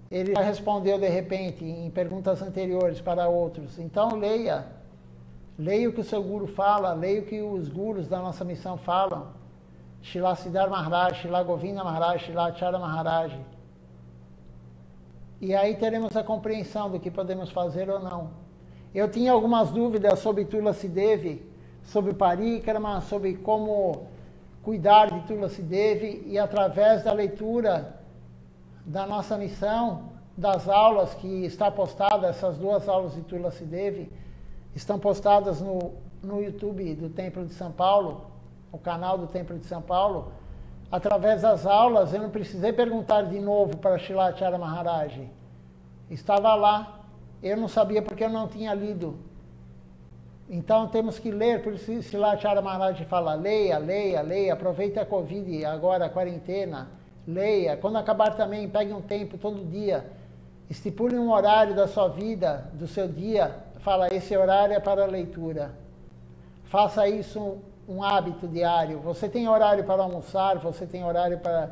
ele já respondeu de repente em perguntas anteriores para outros. Então, leia. Leia o que o seu Guru fala, leia o que os Gurus da nossa missão falam. Srila Siddhar Maharaj, Srila Govinda Maharaj, Srila Acharya Maharaj. E aí teremos a compreensão do que podemos fazer ou não. Eu tinha algumas dúvidas sobre Tulasi Devi, sobre Parikrama, sobre como cuidar de Tulasi Devi, e através da leitura da nossa missão, das aulas que está postada, essas 2 aulas de Tulasi Devi, estão postadas no YouTube do Templo de São Paulo, o canal do Templo de São Paulo. Através das aulas, eu não precisei perguntar de novo para Srila Acharya Maharaj. Estava lá. Eu não sabia porque eu não tinha lido. Então temos que ler, por isso Srila Acharya Maharaj fala, leia, leia, leia, aproveite a Covid, agora a quarentena, leia. Quando acabar também, pegue um tempo todo dia. Estipule um horário da sua vida, do seu dia, fala, esse horário é para a leitura. Faça isso um hábito diário. Você tem horário para almoçar, você tem horário para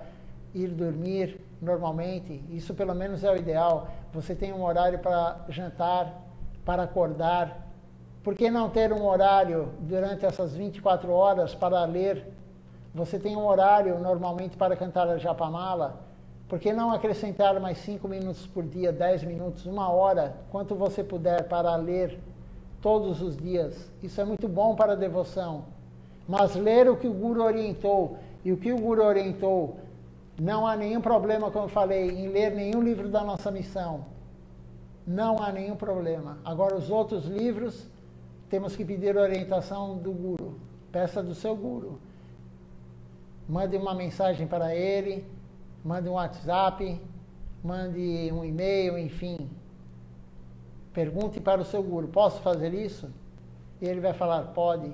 ir dormir normalmente, isso pelo menos é o ideal. Você tem um horário para jantar, para acordar. Por que não ter um horário durante essas 24 horas para ler você tem um horário normalmente para cantar a Japamala, por que não acrescentar mais 5 minutos por dia, 10 minutos, 1 hora, quanto você puder para ler todos os dias? Isso é muito bom para a devoção. Mas ler o que o Guru orientou, e o que o Guru orientou, não há nenhum problema, como eu falei, em ler nenhum livro da nossa missão. Não há nenhum problema. Agora, os outros livros, temos que pedir orientação do Guru. Peça do seu Guru. Mande uma mensagem para ele, mande um WhatsApp, mande um e-mail, enfim. Pergunte para o seu Guru, posso fazer isso? E ele vai falar, pode.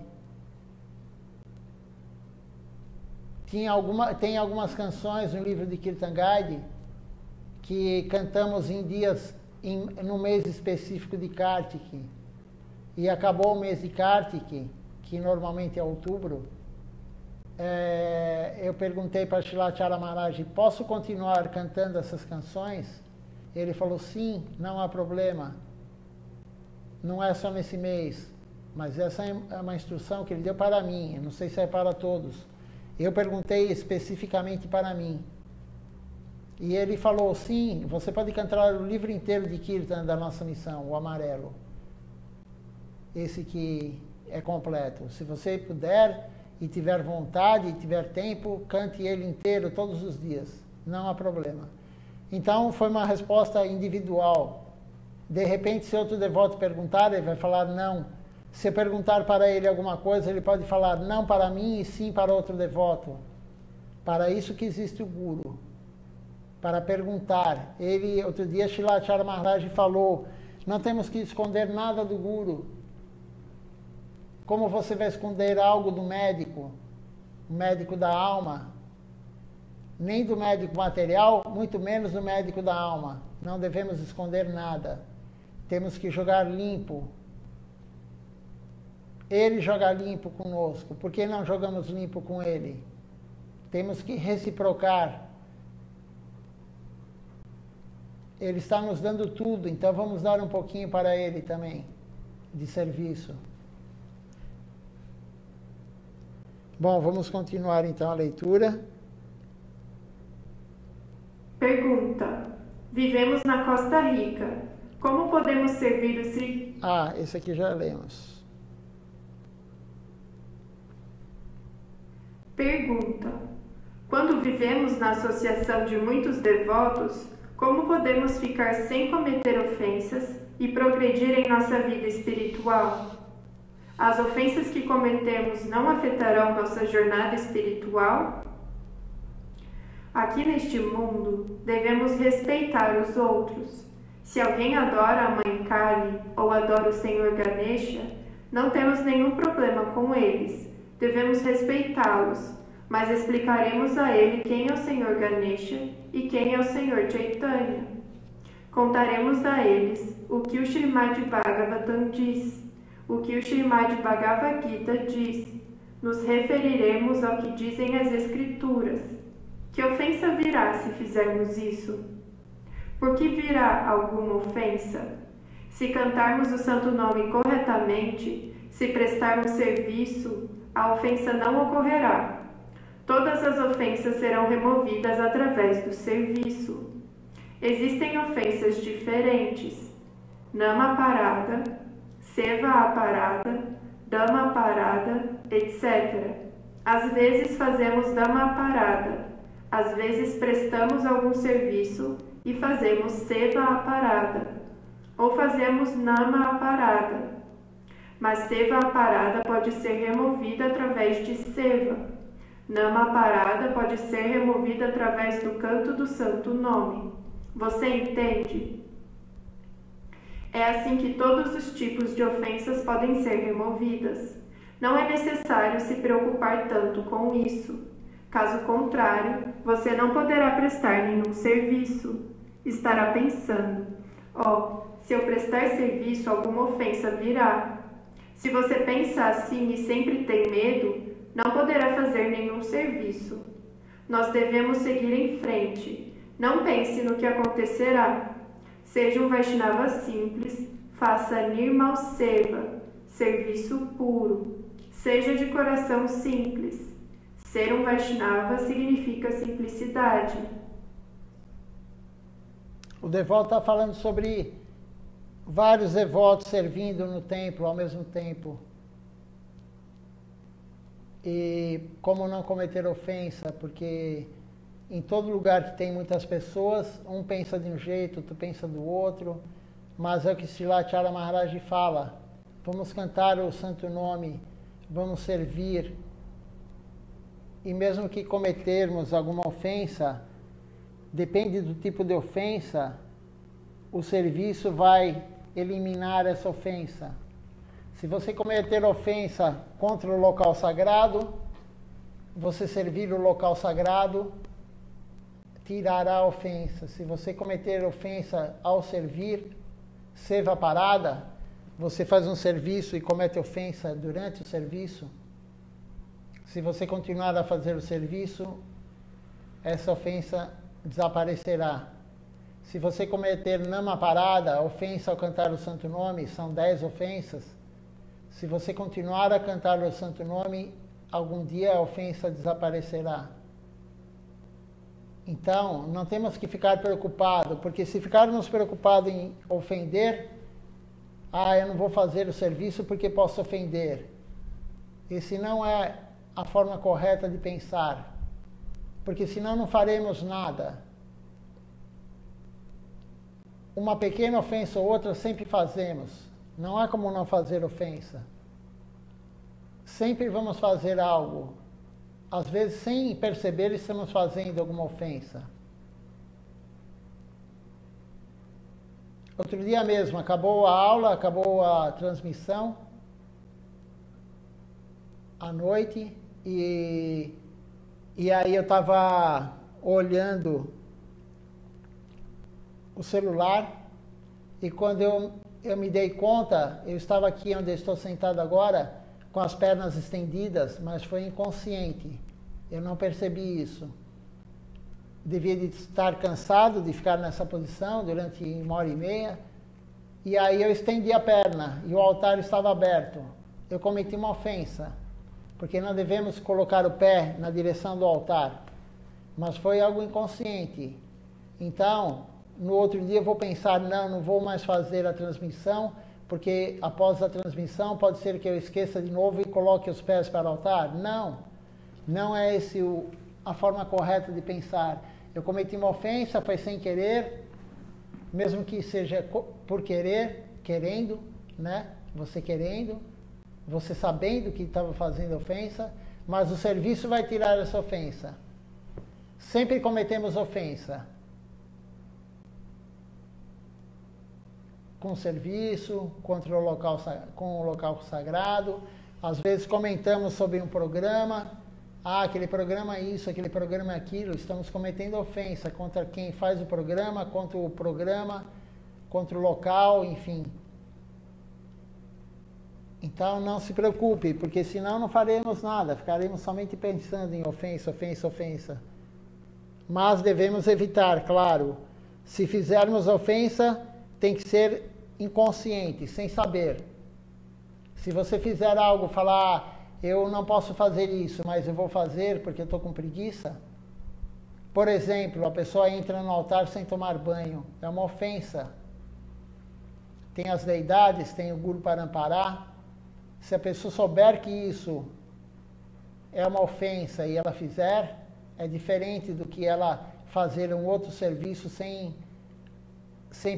Tem algumas canções no livro de Kirtan Guide que cantamos em dias, no mês específico de Kartik. E acabou o mês de Kartik, que normalmente é outubro. Eu perguntei para Shilacharya Maharaj, posso continuar cantando essas canções? Ele falou, sim, não há problema. Não é só nesse mês, mas essa é uma instrução que ele deu para mim, eu não sei se é para todos. Eu perguntei especificamente para mim. E ele falou, sim, você pode cantar o livro inteiro de Kirtan da nossa missão, o amarelo. Esse que é completo. Se você puder e tiver vontade e tiver tempo, cante ele inteiro todos os dias. Não há problema. Então, foi uma resposta individual. De repente, se outro devoto perguntar, ele vai falar não. Se eu perguntar para ele alguma coisa, ele pode falar não para mim e sim para outro devoto. Para isso que existe o Guru. Para perguntar. Ele, outro dia, Shilacharya Maharaj falou, não temos que esconder nada do Guru. Como você vai esconder algo do médico? O médico da alma? Nem do médico material, muito menos do médico da alma. Não devemos esconder nada. Temos que jogar limpo. Ele joga limpo conosco. Por que não jogamos limpo com ele? Temos que reciprocar. Ele está nos dando tudo, então vamos dar um pouquinho para ele também, de serviço. Bom, vamos continuar então a leitura. Pergunta. Vivemos na Costa Rica. Como podemos servir o Sri... Esse aqui já lemos. Pergunta. Quando vivemos na associação de muitos devotos, como podemos ficar sem cometer ofensas e progredir em nossa vida espiritual? As ofensas que cometemos não afetarão nossa jornada espiritual? Aqui neste mundo, devemos respeitar os outros. Se alguém adora a Mãe Kali ou adora o Senhor Ganesha, não temos nenhum problema com eles. Devemos respeitá-los, mas explicaremos a ele quem é o Senhor Ganesha e quem é o Senhor Chaitanya. Contaremos a eles o que o Srimad Bhagavatam diz, o que o Srimad Bhagavad Gita diz. Nos referiremos ao que dizem as Escrituras. Que ofensa virá se fizermos isso? Por que virá alguma ofensa? Se cantarmos o santo nome corretamente, se prestarmos serviço, a ofensa não ocorrerá. Todas as ofensas serão removidas através do serviço. Existem ofensas diferentes: Nama Parada, Seva Aparada, Dhamma Parada, etc. Às vezes fazemos Dhamma Parada, às vezes prestamos algum serviço e fazemos Seva Aparada, ou fazemos Nama Aparada. Mas Seva Aparada pode ser removida através de Seva. Nama Parada pode ser removida através do canto do santo nome. Você entende? É assim que todos os tipos de ofensas podem ser removidas. Não é necessário se preocupar tanto com isso. Caso contrário, você não poderá prestar nenhum serviço. Estará pensando, se eu prestar serviço, alguma ofensa virá. Se você pensa assim e sempre tem medo, não poderá fazer nenhum serviço. Nós devemos seguir em frente. Não pense no que acontecerá. Seja um Vaishnava simples, faça Nirmal Seva, serviço puro. Seja de coração simples. Ser um Vaishnava significa simplicidade. O devoto está falando sobre vários devotos servindo no templo ao mesmo tempo. E como não cometer ofensa, porque em todo lugar que tem muitas pessoas, um pensa de um jeito, outro pensa do outro, mas é o que Srila Acharya Maharaj fala. Vamos cantar o santo nome, vamos servir. E mesmo que cometermos alguma ofensa, depende do tipo de ofensa, o serviço vai eliminar essa ofensa. Se você cometer ofensa contra o local sagrado, você servir o local sagrado, tirará a ofensa. Se você cometer ofensa ao servir, seva parada, você faz um serviço e comete ofensa durante o serviço, se você continuar a fazer o serviço, essa ofensa desaparecerá. Se você cometer nama parada, ofensa ao cantar o santo nome, são 10 ofensas. Se você continuar a cantar o santo nome, algum dia a ofensa desaparecerá. Então, não temos que ficar preocupados, porque se ficarmos preocupados em ofender, eu não vou fazer o serviço porque posso ofender. Esse não é a forma correta de pensar, porque senão não faremos nada. Uma pequena ofensa ou outra sempre fazemos. Não há como não fazer ofensa. Sempre vamos fazer algo. Às vezes, sem perceber, estamos fazendo alguma ofensa. Outro dia mesmo, acabou a aula, acabou a transmissão, à noite, e aí eu estava olhando o celular, e quando eu me dei conta, eu estava aqui onde eu estou sentado agora, com as pernas estendidas, mas foi inconsciente. Eu não percebi isso. Devia de estar cansado de ficar nessa posição durante 1h30, e aí eu estendi a perna, e o altar estava aberto. Eu cometi uma ofensa, porque não devemos colocar o pé na direção do altar, mas foi algo inconsciente. Então, no outro dia eu vou pensar, não vou mais fazer a transmissão, porque após a transmissão pode ser que eu esqueça de novo e coloque os pés para o altar. Não é esse a forma correta de pensar. Eu cometi uma ofensa, foi sem querer, mesmo que seja por querer, querendo, né? Você querendo, você sabendo que estava fazendo ofensa, mas o serviço vai tirar essa ofensa. Sempre cometemos ofensa. Com o serviço, contra o local, com o local sagrado. Às vezes comentamos sobre um programa. Aquele programa é isso, aquele programa é aquilo. Estamos cometendo ofensa contra quem faz o programa, contra o local, enfim. Então não se preocupe, porque senão não faremos nada. Ficaremos somente pensando em ofensa, ofensa, ofensa. Mas devemos evitar, claro. Se fizermos ofensa, tem que ser inconsciente, sem saber. Se você fizer algo, falar, eu não posso fazer isso, mas eu vou fazer porque eu estou com preguiça. Por exemplo, a pessoa entra no altar sem tomar banho. É uma ofensa. Tem as deidades, tem o Guru Parampara. Se a pessoa souber que isso é uma ofensa e ela fizer, é diferente do que ela fazer um outro serviço sem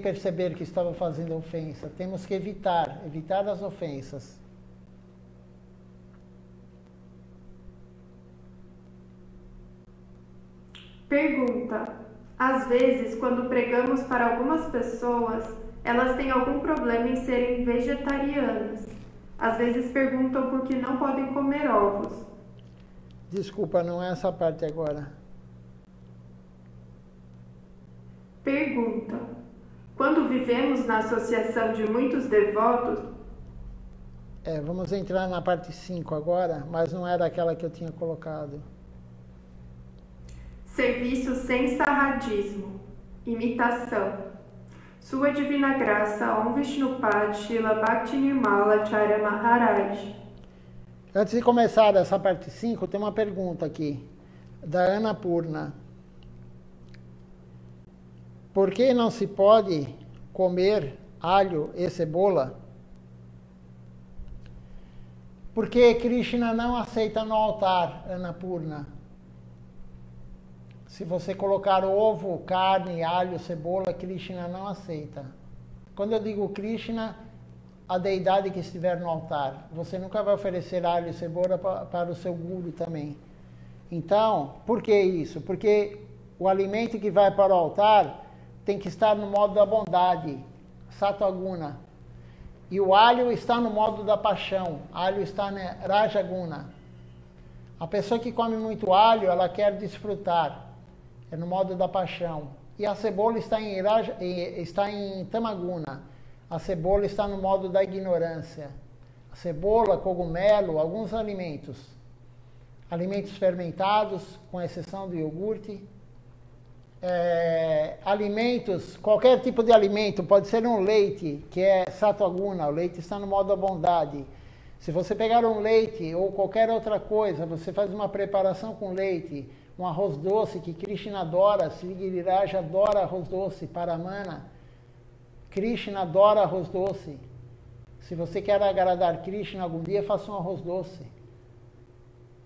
perceber que estava fazendo ofensa. Temos que evitar as ofensas. Pergunta: às vezes, quando pregamos para algumas pessoas, elas têm algum problema em serem vegetarianas. Às vezes perguntam por que não podem comer ovos. Desculpa, não é essa parte agora. Pergunta: quando vivemos na associação de muitos devotos... Vamos entrar na parte 5 agora, mas não era aquela que eu tinha colocado. Serviço sem sarradismo. Imitação. Sua Divina Graça, Om Vishnupad Srila Bhaktinirmala Acharya Maharaj. Antes de começar essa parte 5, tem uma pergunta aqui, da Ana Purna. Por que não se pode comer alho e cebola? Porque Krishna não aceita no altar, Ana Purna. Se você colocar ovo, carne, alho, cebola, Krishna não aceita. Quando eu digo Krishna, a deidade que estiver no altar. Você nunca vai oferecer alho e cebola para o seu guru também. Então, por que isso? Porque o alimento que vai para o altar tem que estar no modo da bondade, Sattva-guna. E o alho está no modo da paixão, alho está na Rajaguna. A pessoa que come muito alho, ela quer desfrutar, é no modo da paixão. E a cebola está em Tamaguna, a cebola está no modo da ignorância. A cebola, cogumelo, alguns alimentos. Alimentos fermentados, com exceção do iogurte. Alimentos, qualquer tipo de alimento, pode ser um leite, que é Sattva-guna, o leite está no modo da bondade. Se você pegar um leite ou qualquer outra coisa, você faz uma preparação com leite, um arroz doce que Krishna adora, Sri Giriraj adora arroz doce, Paramana, Krishna adora arroz doce. Se você quer agradar Krishna algum dia, faça um arroz doce.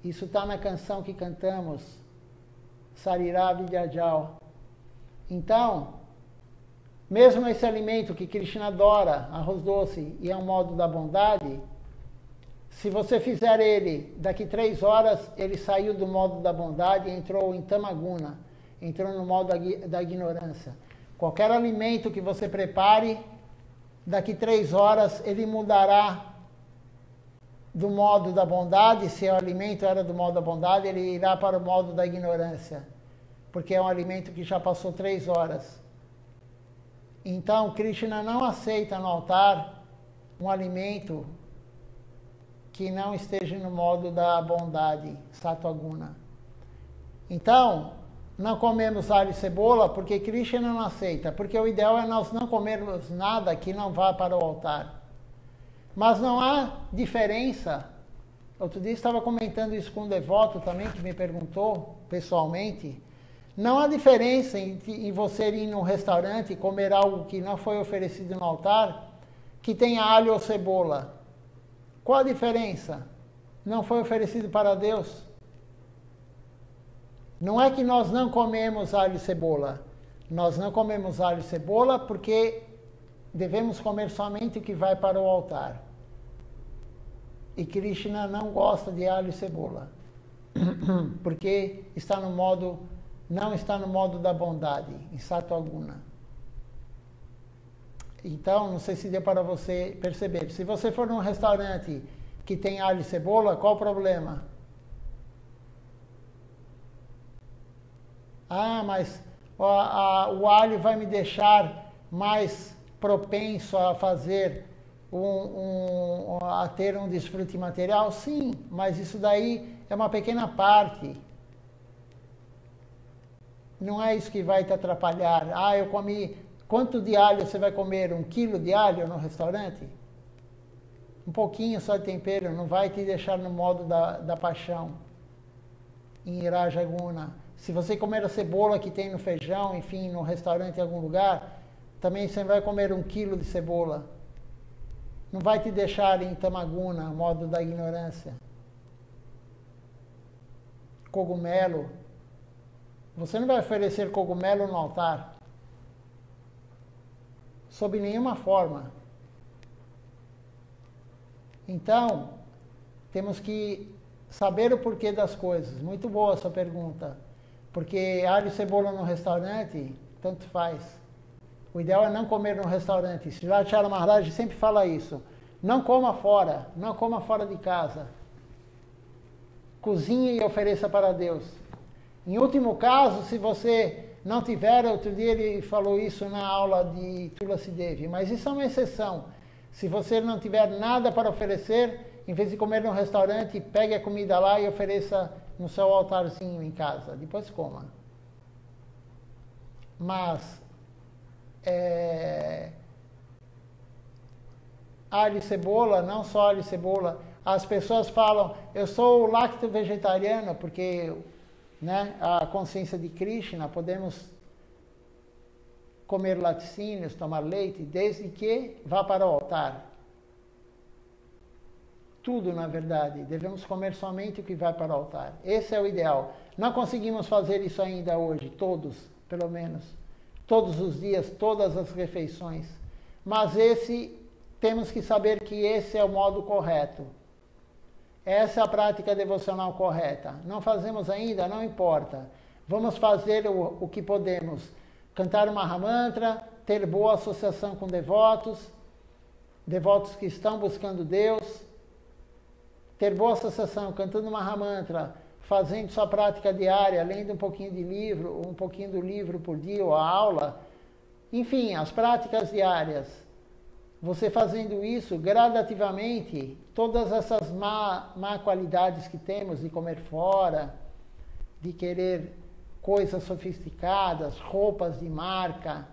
Isso está na canção que cantamos, Sarira Vidyajal. Então, mesmo esse alimento que Krishna adora, arroz doce, e é um modo da bondade, se você fizer ele, daqui 3 horas, ele saiu do modo da bondade e entrou em Tamaguna, entrou no modo da ignorância. Qualquer alimento que você prepare, daqui 3 horas, ele mudará do modo da bondade. Se o alimento era do modo da bondade, ele irá para o modo da ignorância, porque é um alimento que já passou 3 horas. Então, Krishna não aceita no altar um alimento que não esteja no modo da bondade, Sattva-guna. Então, não comemos alho e cebola porque Krishna não aceita, porque o ideal é nós não comermos nada que não vá para o altar. Mas não há diferença. Outro dia estava comentando isso com um devoto também, que me perguntou pessoalmente. Não há diferença em você ir num restaurante e comer algo que não foi oferecido no altar, que tenha alho ou cebola. Qual a diferença? Não foi oferecido para Deus. Não é que nós não comemos alho e cebola. Nós não comemos alho e cebola porque devemos comer somente o que vai para o altar. E Krishna não gosta de alho e cebola. Porque não está no modo da bondade, em Sattva-guna. Então, não sei se deu para você perceber. Se você for num restaurante que tem alho e cebola, qual o problema? Ah, mas o alho vai me deixar mais propenso a fazer a ter um desfrute material? Sim, mas isso daí é uma pequena parte. Não é isso que vai te atrapalhar. Ah, eu comi... Quanto de alho você vai comer? 1 quilo de alho no restaurante? Um pouquinho só de tempero, não vai te deixar no modo da paixão, em Rajaguna. Se você comer a cebola que tem no feijão, enfim, no restaurante em algum lugar, também você vai comer 1 quilo de cebola. Não vai te deixar em Tamaguna, modo da ignorância. Cogumelo. Você não vai oferecer cogumelo no altar. Sob nenhuma forma. Então, temos que saber o porquê das coisas. Muito boa essa pergunta. Porque alho e cebola no restaurante, tanto faz. O ideal é não comer no restaurante. Srilacharya Maharaj sempre fala isso. Não coma fora, não coma fora de casa. Cozinhe e ofereça para Deus. Em último caso, se você não tiver, outro dia ele falou isso na aula de Tulasi Devi, mas isso é uma exceção. Se você não tiver nada para oferecer, em vez de comer num restaurante, pegue a comida lá e ofereça no seu altarzinho em casa. Depois coma. Mas, alho e cebola, não só alho e cebola, As pessoas falam, eu sou lacto-vegetariano porque, né, a consciência de Krishna, podemos comer laticínios, tomar leite, desde que vá para o altar. Tudo, na verdade, devemos comer somente o que vai para o altar. Esse é o ideal. Não conseguimos fazer isso ainda hoje, todos, pelo menos. Todos os dias, todas as refeições. Mas temos que saber que esse é o modo correto. Essa é a prática devocional correta. Não fazemos ainda? Não importa. Vamos fazer o que podemos. Cantar o Mahamantra, ter boa associação com devotos que estão buscando Deus, ter boa associação cantando Mahamantra, fazendo sua prática diária, lendo um pouquinho do livro por dia ou a aula. Enfim, as práticas diárias. Você fazendo isso gradativamente, todas essas má qualidades que temos de comer fora, de querer coisas sofisticadas, roupas de marca,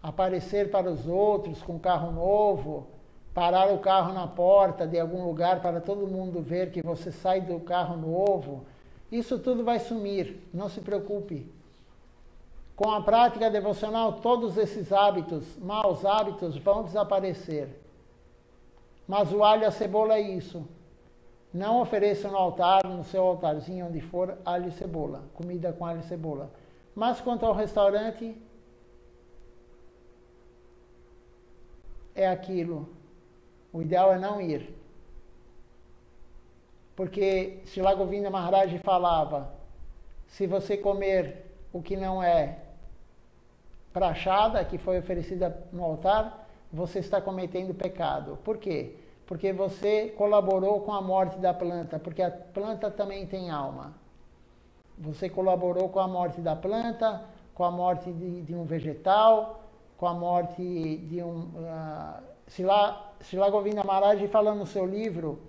aparecer para os outros com carro novo, parar o carro na porta de algum lugar para todo mundo ver que você sai do carro novo, isso tudo vai sumir, não se preocupe. Com a prática devocional, todos esses hábitos, maus hábitos, vão desaparecer. Mas o alho e a cebola é isso. Não ofereça no altar, no seu altarzinho, onde for, alho e cebola, comida com alho e cebola. Mas quanto ao restaurante, é aquilo. O ideal é não ir. Porque Srila Govinda Maharaj falava, se você comer o que não é prachada, que foi oferecida no altar, você está cometendo pecado. Por quê? Porque você colaborou com a morte da planta, porque a planta também tem alma. Você colaborou com a morte da planta, com a morte de um vegetal, com a morte de um... Srila Govinda Maharaj fala no seu livro,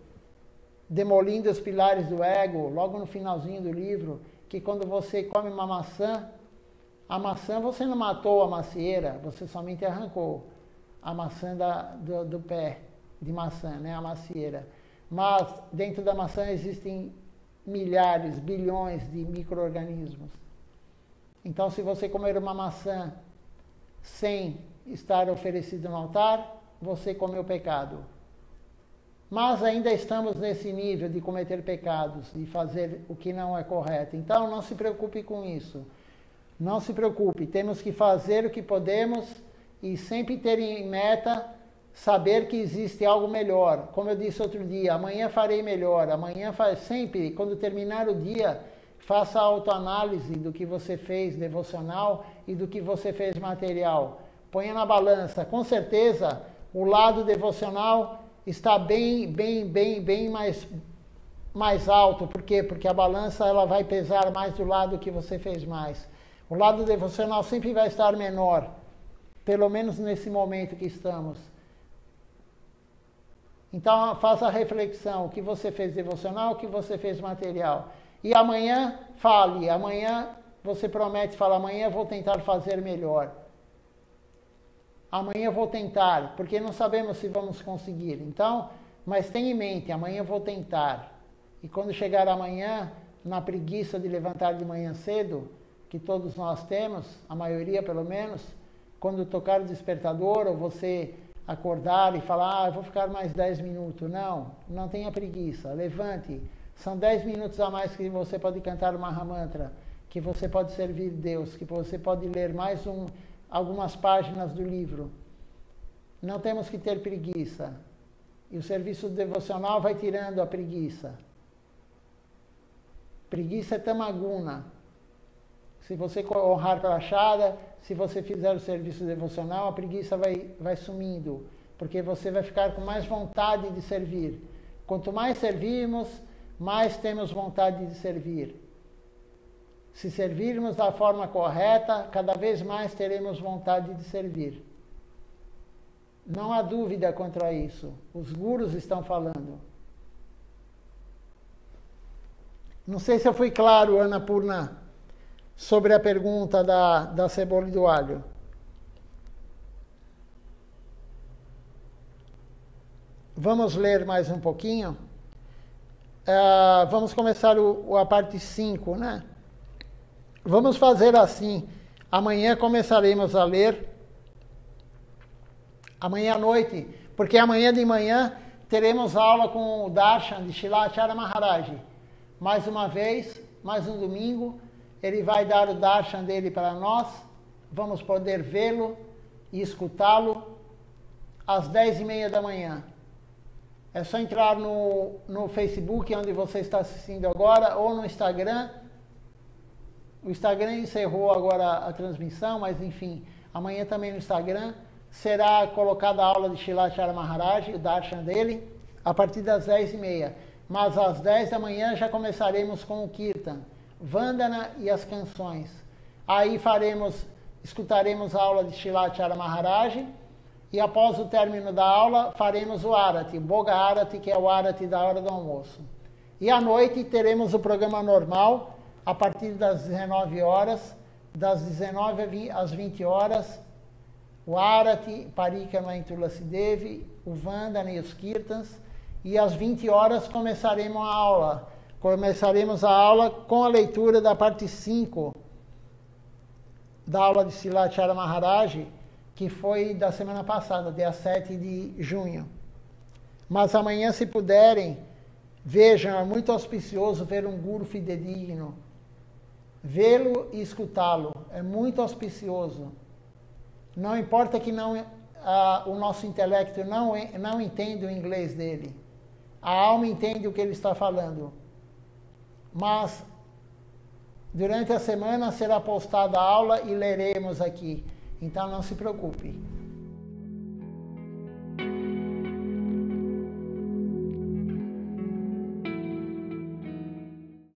Demolindo os Pilares do Ego, logo no finalzinho do livro, que quando você come uma maçã, a maçã você não matou a macieira, você somente arrancou a maçã do pé de maçã, né, a macieira. Mas dentro da maçã existem milhares, bilhões de micro-organismos. Então, se você comer uma maçã sem estar oferecido no altar, você comeu pecado. Mas ainda estamos nesse nível de cometer pecados, de fazer o que não é correto. Então, não se preocupe com isso. Não se preocupe, temos que fazer o que podemos e sempre ter em meta saber que existe algo melhor. Como eu disse outro dia, amanhã farei melhor. Amanhã sempre, quando terminar o dia, faça a autoanálise do que você fez devocional e do que você fez material. Ponha na balança. Com certeza, o lado devocional está bem mais alto. Por quê? Porque a balança ela vai pesar mais do lado que você fez mais. O lado devocional sempre vai estar menor, pelo menos nesse momento que estamos. Então, faça a reflexão, o que você fez devocional, o que você fez material. E amanhã, fale. Amanhã, você promete, fala, amanhã eu vou tentar fazer melhor. Amanhã eu vou tentar, porque não sabemos se vamos conseguir. Então, mas tenha em mente, amanhã eu vou tentar. E quando chegar amanhã, na preguiça de levantar de manhã cedo, que todos nós temos, a maioria pelo menos, quando tocar o despertador, ou você acordar e falar, eu vou ficar mais 10 minutos. Não tenha preguiça, levante. São 10 minutos a mais que você pode cantar o Mahamantra, que você pode servir Deus, que você pode ler mais algumas páginas do livro. Não temos que ter preguiça. E o serviço devocional vai tirando a preguiça. Preguiça é tamaguna. Se você honrar prachada, se você fizer o serviço devocional, a preguiça vai sumindo, porque você vai ficar com mais vontade de servir. Quanto mais servirmos, mais temos vontade de servir. Se servirmos da forma correta, cada vez mais teremos vontade de servir. Não há dúvida quanto a isso. Os gurus estão falando. Não sei se eu fui claro, Annapurna, sobre a pergunta da cebola e do alho. Vamos ler mais um pouquinho. vamos começar a parte 5, né? Vamos fazer assim. Amanhã começaremos a ler. Amanhã à noite, porque amanhã de manhã teremos aula com o Darshan de Srilacharya Maharaj. Mais uma vez, mais um domingo, ele vai dar o Darshan dele para nós. Vamos poder vê-lo e escutá-lo às 10h30 da manhã. É só entrar no Facebook, onde você está assistindo agora, ou no Instagram. O Instagram encerrou agora a transmissão, mas enfim, amanhã também no Instagram será colocada a aula de Srilacharya Maharaj, o Darshan dele, a partir das 10h30. Mas às 10 da manhã já começaremos com o Kirtan, Vandana e as canções. Aí escutaremos a aula de Srilacharya Maharaj e após o término da aula faremos o Arati, o Boga Arati, que é o Arati da hora do almoço. E à noite teremos o programa normal, a partir das 19 horas, das 19 às 20 horas, o Arati, Parikama em Tulasi Devi, o Vandana e os Kirtans, e às 20 horas começaremos a aula. Começaremos a aula com a leitura da parte 5 da aula de Srilacharya Maharaj, que foi da semana passada, dia 7 de junho. Mas amanhã, se puderem, vejam, é muito auspicioso ver um guru fidedigno. Vê-lo e escutá-lo é muito auspicioso. Não importa que o nosso intelecto não entenda o inglês dele. A alma entende o que ele está falando. Mas, durante a semana será postada a aula e leremos aqui. Então, não se preocupe.